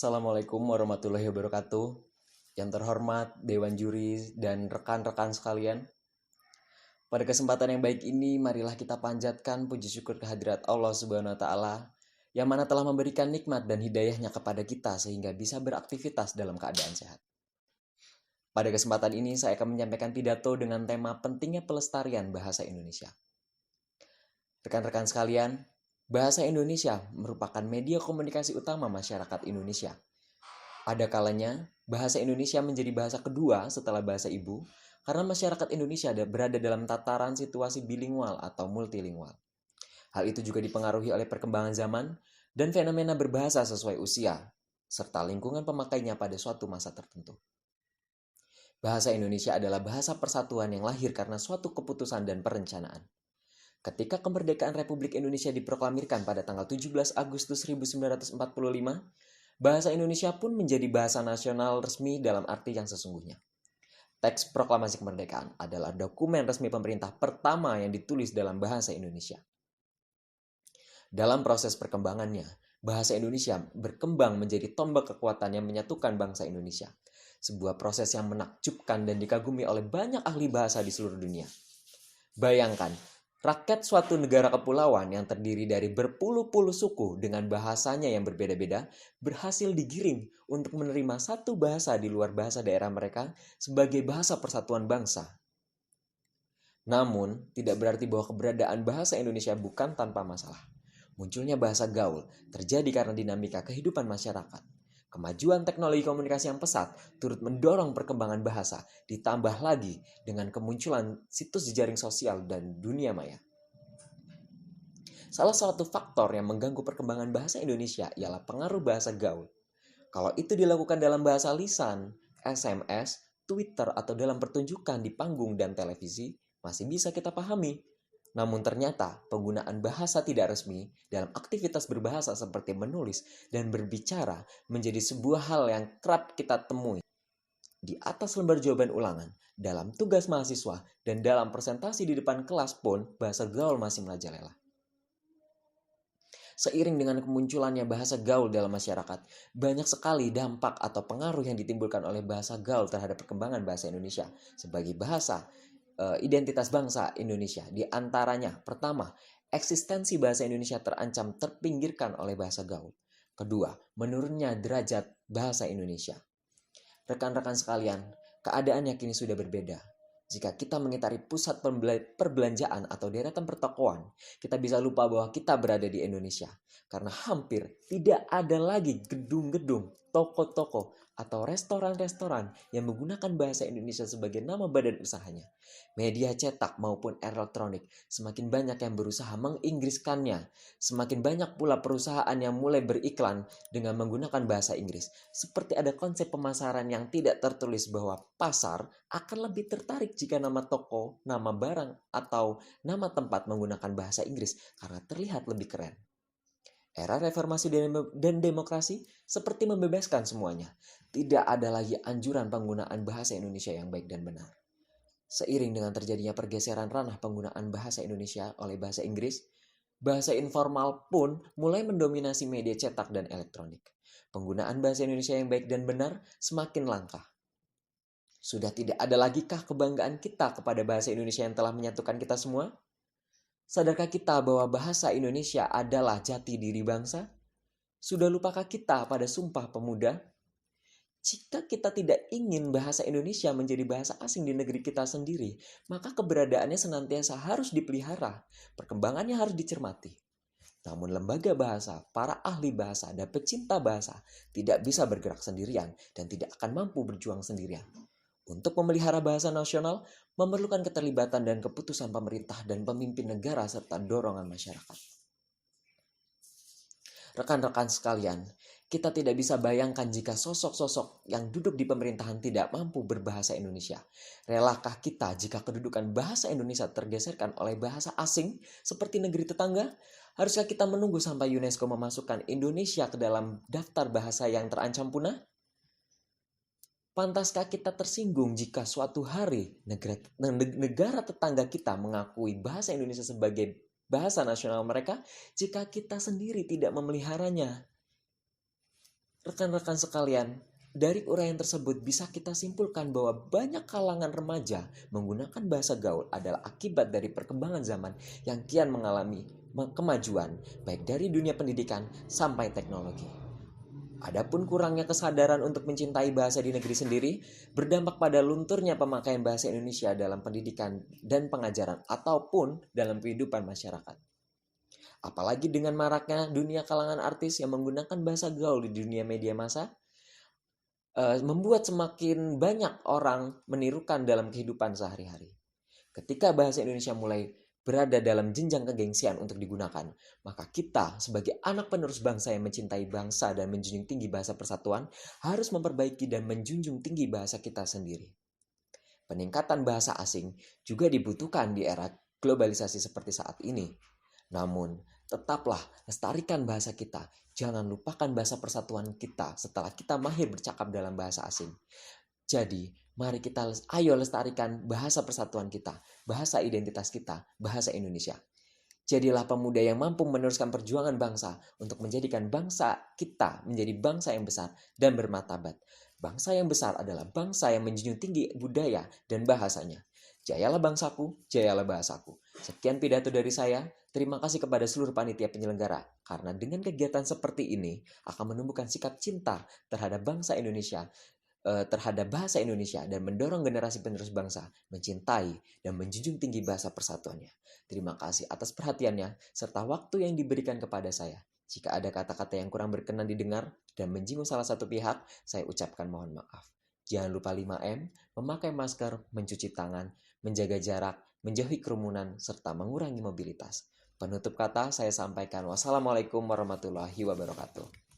Assalamualaikum warahmatullahi wabarakatuh. Yang terhormat Dewan Juri dan rekan-rekan sekalian. Pada kesempatan yang baik ini, marilah kita panjatkan puji syukur kehadirat Allah Subhanahu wa taala yang mana telah memberikan nikmat dan hidayahnya kepada kita sehingga bisa beraktivitas dalam keadaan sehat. Pada kesempatan ini saya akan menyampaikan pidato dengan tema pentingnya pelestarian bahasa Indonesia. Rekan-rekan sekalian, bahasa Indonesia merupakan media komunikasi utama masyarakat Indonesia. Ada kalanya, bahasa Indonesia menjadi bahasa kedua setelah bahasa ibu karena masyarakat Indonesia berada dalam tataran situasi bilingual atau multilingual. Hal itu juga dipengaruhi oleh perkembangan zaman dan fenomena berbahasa sesuai usia, serta lingkungan pemakainya pada suatu masa tertentu. Bahasa Indonesia adalah bahasa persatuan yang lahir karena suatu keputusan dan perencanaan. Ketika kemerdekaan Republik Indonesia diproklamirkan pada tanggal 17 Agustus 1945, bahasa Indonesia pun menjadi bahasa nasional resmi dalam arti yang sesungguhnya. Teks Proklamasi Kemerdekaan adalah dokumen resmi pemerintah pertama yang ditulis dalam bahasa Indonesia. Dalam proses perkembangannya, bahasa Indonesia berkembang menjadi tombak kekuatan yang menyatukan bangsa Indonesia. Sebuah proses yang menakjubkan dan dikagumi oleh banyak ahli bahasa di seluruh dunia. Bayangkan, rakyat suatu negara kepulauan yang terdiri dari berpuluh-puluh suku dengan bahasanya yang berbeda-beda berhasil digiring untuk menerima satu bahasa di luar bahasa daerah mereka sebagai bahasa persatuan bangsa. Namun, tidak berarti bahwa keberadaan bahasa Indonesia bukan tanpa masalah. Munculnya bahasa gaul terjadi karena dinamika kehidupan masyarakat. Kemajuan teknologi komunikasi yang pesat turut mendorong perkembangan bahasa, ditambah lagi dengan kemunculan situs jejaring sosial dan dunia maya. Salah satu faktor yang mengganggu perkembangan bahasa Indonesia ialah pengaruh bahasa gaul. Kalau itu dilakukan dalam bahasa lisan, SMS, Twitter, atau dalam pertunjukan di panggung dan televisi, masih bisa kita pahami. Namun ternyata penggunaan bahasa tidak resmi dalam aktivitas berbahasa seperti menulis dan berbicara menjadi sebuah hal yang kerap kita temui di atas lembar jawaban ulangan, dalam tugas mahasiswa, dan dalam presentasi di depan kelas pun bahasa gaul masih merajalela. Seiring dengan kemunculannya bahasa gaul dalam masyarakat, banyak sekali dampak atau pengaruh yang ditimbulkan oleh bahasa gaul terhadap perkembangan bahasa Indonesia sebagai bahasa identitas bangsa Indonesia. Di antaranya, pertama, eksistensi bahasa Indonesia terancam terpinggirkan oleh bahasa gaul. Kedua, menurunnya derajat bahasa Indonesia. Rekan-rekan sekalian, keadaannya kini sudah berbeda. Jika kita mengitari pusat perbelanjaan atau deretan pertokoan, kita bisa lupa bahwa kita berada di Indonesia. Karena hampir tidak ada lagi gedung-gedung, toko-toko, atau restoran-restoran yang menggunakan bahasa Indonesia sebagai nama badan usahanya. Media cetak maupun elektronik semakin banyak yang berusaha menginggriskannya. Semakin banyak pula perusahaan yang mulai beriklan dengan menggunakan bahasa Inggris. Seperti ada konsep pemasaran yang tidak tertulis bahwa pasar akan lebih tertarik jika nama toko, nama barang, atau nama tempat menggunakan bahasa Inggris karena terlihat lebih keren. Era reformasi dan demokrasi seperti membebaskan semuanya. Tidak ada lagi anjuran penggunaan bahasa Indonesia yang baik dan benar. Seiring dengan terjadinya pergeseran ranah penggunaan bahasa Indonesia oleh bahasa Inggris, bahasa informal pun mulai mendominasi media cetak dan elektronik. Penggunaan bahasa Indonesia yang baik dan benar semakin langka. Sudah tidak ada lagi kah kebanggaan kita kepada bahasa Indonesia yang telah menyatukan kita semua? Sadarkah kita bahwa bahasa Indonesia adalah jati diri bangsa? Sudah lupakah kita pada Sumpah Pemuda? Jika kita tidak ingin bahasa Indonesia menjadi bahasa asing di negeri kita sendiri, maka keberadaannya senantiasa harus dipelihara, perkembangannya harus dicermati. Namun lembaga bahasa, para ahli bahasa, dan pecinta bahasa tidak bisa bergerak sendirian dan tidak akan mampu berjuang sendirian. Untuk memelihara bahasa nasional, memerlukan keterlibatan dan keputusan pemerintah dan pemimpin negara serta dorongan masyarakat. Rekan-rekan sekalian, kita tidak bisa bayangkan jika sosok-sosok yang duduk di pemerintahan tidak mampu berbahasa Indonesia. Relakah kita jika kedudukan bahasa Indonesia tergeserkan oleh bahasa asing seperti negeri tetangga? Haruskah kita menunggu sampai UNESCO memasukkan Indonesia ke dalam daftar bahasa yang terancam punah? Pantaskah kita tersinggung jika suatu hari negara tetangga kita mengakui bahasa Indonesia sebagai bahasa nasional mereka jika kita sendiri tidak memeliharanya? Rekan-rekan sekalian, dari uraian tersebut bisa kita simpulkan bahwa banyak kalangan remaja menggunakan bahasa gaul adalah akibat dari perkembangan zaman yang kian mengalami kemajuan, baik dari dunia pendidikan sampai teknologi. Adapun kurangnya kesadaran untuk mencintai bahasa di negeri sendiri berdampak pada lunturnya pemakaian bahasa Indonesia dalam pendidikan dan pengajaran ataupun dalam kehidupan masyarakat. Apalagi dengan maraknya dunia kalangan artis yang menggunakan bahasa gaul di dunia media massa, membuat semakin banyak orang menirukan dalam kehidupan sehari-hari. Ketika bahasa Indonesia mulai berada dalam jenjang kegengsian untuk digunakan, maka kita sebagai anak penerus bangsa yang mencintai bangsa dan menjunjung tinggi bahasa persatuan harus memperbaiki dan menjunjung tinggi bahasa kita sendiri. Peningkatan bahasa asing juga dibutuhkan di era globalisasi seperti saat ini. Namun, tetaplah lestarikan bahasa kita. Jangan lupakan bahasa persatuan kita setelah kita mahir bercakap dalam bahasa asing. Jadi, mari kita ayo lestarikan bahasa persatuan kita, bahasa identitas kita, bahasa Indonesia. Jadilah pemuda yang mampu meneruskan perjuangan bangsa untuk menjadikan bangsa kita menjadi bangsa yang besar dan bermartabat. Bangsa yang besar adalah bangsa yang menjunjung tinggi budaya dan bahasanya. Jayalah bangsaku, jayalah bahasaku. Sekian pidato dari saya. Terima kasih kepada seluruh panitia penyelenggara. Karena dengan kegiatan seperti ini akan menumbuhkan sikap cinta terhadap bangsa Indonesia, terhadap bahasa Indonesia dan mendorong generasi penerus bangsa mencintai dan menjunjung tinggi bahasa persatuannya. Terima kasih atas perhatiannya serta waktu yang diberikan kepada saya. Jika ada kata-kata yang kurang berkenan didengar dan menyinggung salah satu pihak, saya ucapkan mohon maaf. Jangan lupa 5M, memakai masker, mencuci tangan, menjaga jarak, menjauhi kerumunan, serta mengurangi mobilitas. Penutup kata saya sampaikan wassalamualaikum warahmatullahi wabarakatuh.